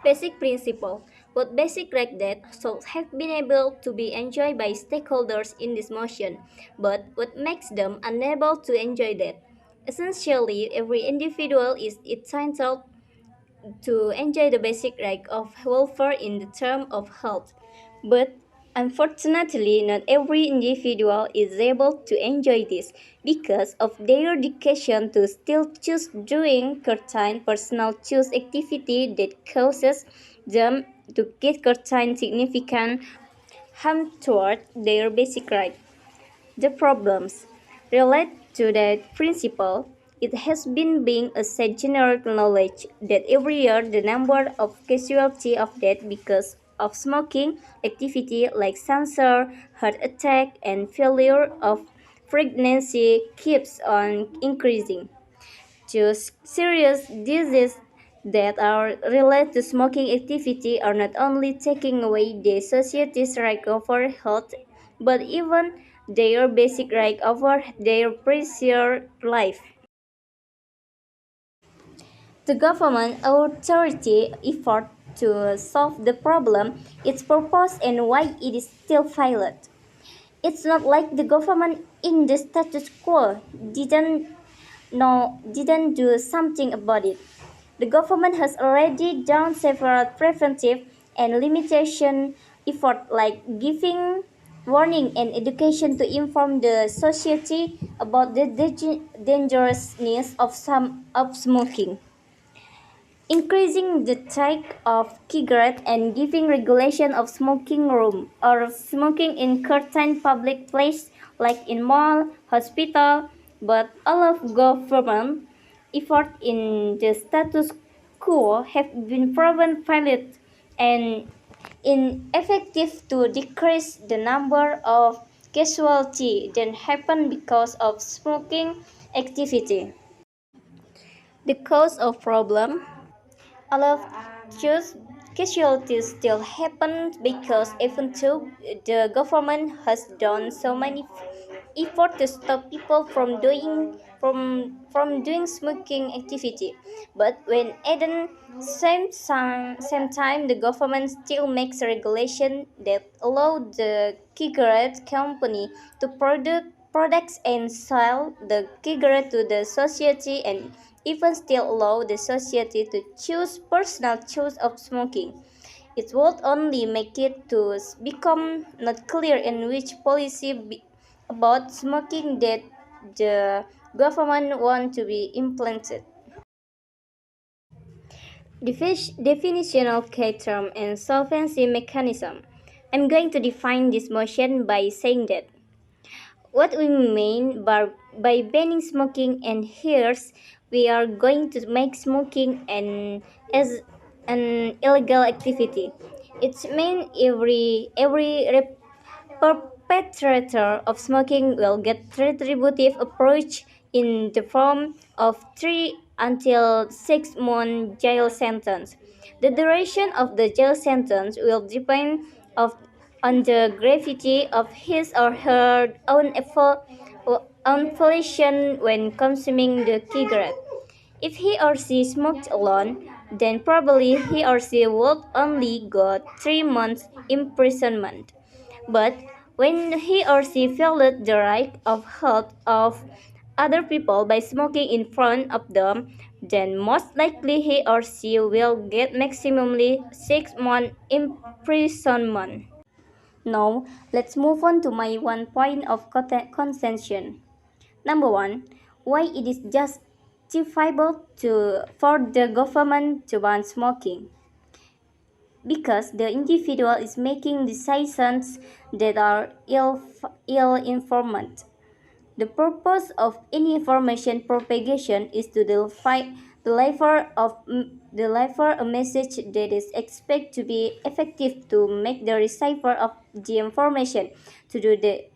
Basic principle. What basic right that should have been able to be enjoyed by stakeholders in this motion, but what makes them unable to enjoy that? Essentially, every individual is entitled to enjoy the basic right of welfare in the term of health. But unfortunately, not every individual is able to enjoy this because of their dedication to still choose doing certain personal choose activity that causes them to get certain significant harm toward their basic right. The problems relate to that principle. It has been being a said general knowledge that every year the number of casualties of death because of smoking activity like cancer, heart attack, and failure of pregnancy keeps on increasing. Just serious diseases that are related to smoking activity are not only taking away the society's right over health, but even their basic right over their precious life. The government authority effort to solve the problem, its purpose and why it is still failed. It's not like the government in the status quo didn't do something about it. The government has already done several preventive and limitation efforts like giving warning and education to inform the society about the dangerousness of smoking. Increasing the take of cigarette and giving regulation of smoking room or smoking in certain public place like in mall, hospital, but all of government effort in the status quo have been proven failed and ineffective to decrease the number of casualties that happen because of smoking activity. The cause of problem. A lot of just casualties still happen because even though the government has done so many effort to stop people from doing smoking activity, but when at the same time the government still makes a regulation that allow the cigarette company to produce products and sell the cigarette to the society and even still allow the society to choose personal choice of smoking. It would only make it to become not clear in which policy about smoking that the government want to be implemented. Definition of K-term and solvency mechanism. I'm going to define this motion by saying that what we mean by banning smoking and here's we are going to make smoking as an illegal activity. It's mean every perpetrator of smoking will get retributive approach in the form of 3 until 6 month jail sentence. The duration of the jail sentence will depend of, on the gravity of his or her own affiliation when consuming the cigarette. If he or she smoked alone, then probably he or she would only got 3 months imprisonment. But when he or she violated the right of health of other people by smoking in front of them, then most likely he or she will get maximally 6 months imprisonment. Now, let's move on to my one point of contention. Number one, why it is justifiable for the government to ban smoking? Because the individual is making decisions that are ill-informed. The purpose of any information propagation is to deliver a message that is expected to be effective to make the receiver of the information to do the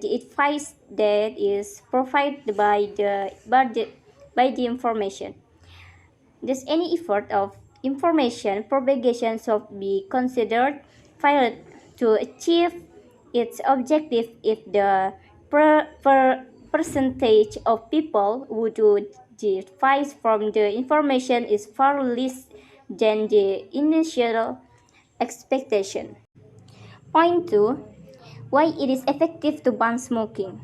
advice that is provided by the information. Thus, any effort of information propagation should be considered failed to achieve its objective if the percentage of people who do derive from the information is far less than the initial expectation. Point 2. Why it is effective to ban smoking.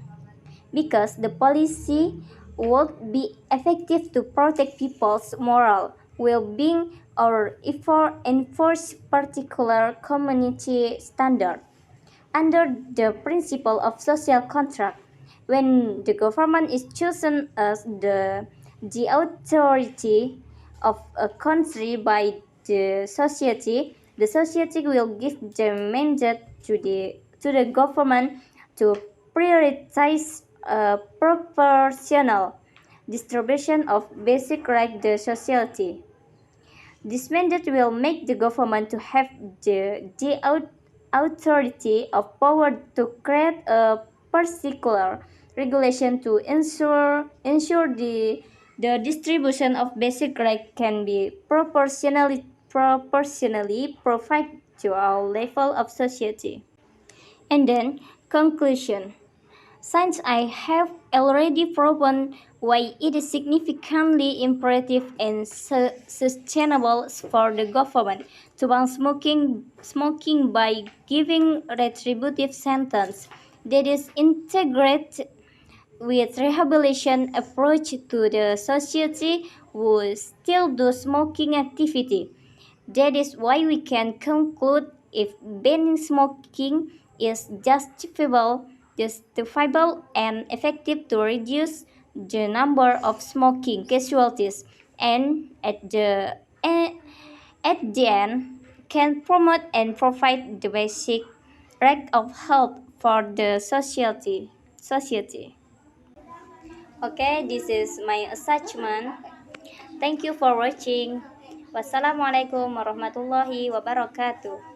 Because the policy would be effective to protect people's moral well-being or enforce particular community standard. Under the principle of social contract, when the government is chosen as the authority of a country by the society will give the mandate to the government to prioritize a proportional distribution of basic rights to society. This mandate will make the government to have the authority of power to create a particular regulation to ensure the distribution of basic rights can be proportionally provided to all level of society. And then conclusion. Since I have already proven why it is significantly imperative and sustainable for the government to ban smoking by giving retributive sentence that is integrated with rehabilitation approach to the society who still do smoking activity. That is why we can conclude if banning smoking is justifiable and effective to reduce the number of smoking casualties and at the end can promote and provide the basic right of health for the society. Okay, this is my assessment. Thank you for watching. Wassalamualaikum warahmatullahi wabarakatuh.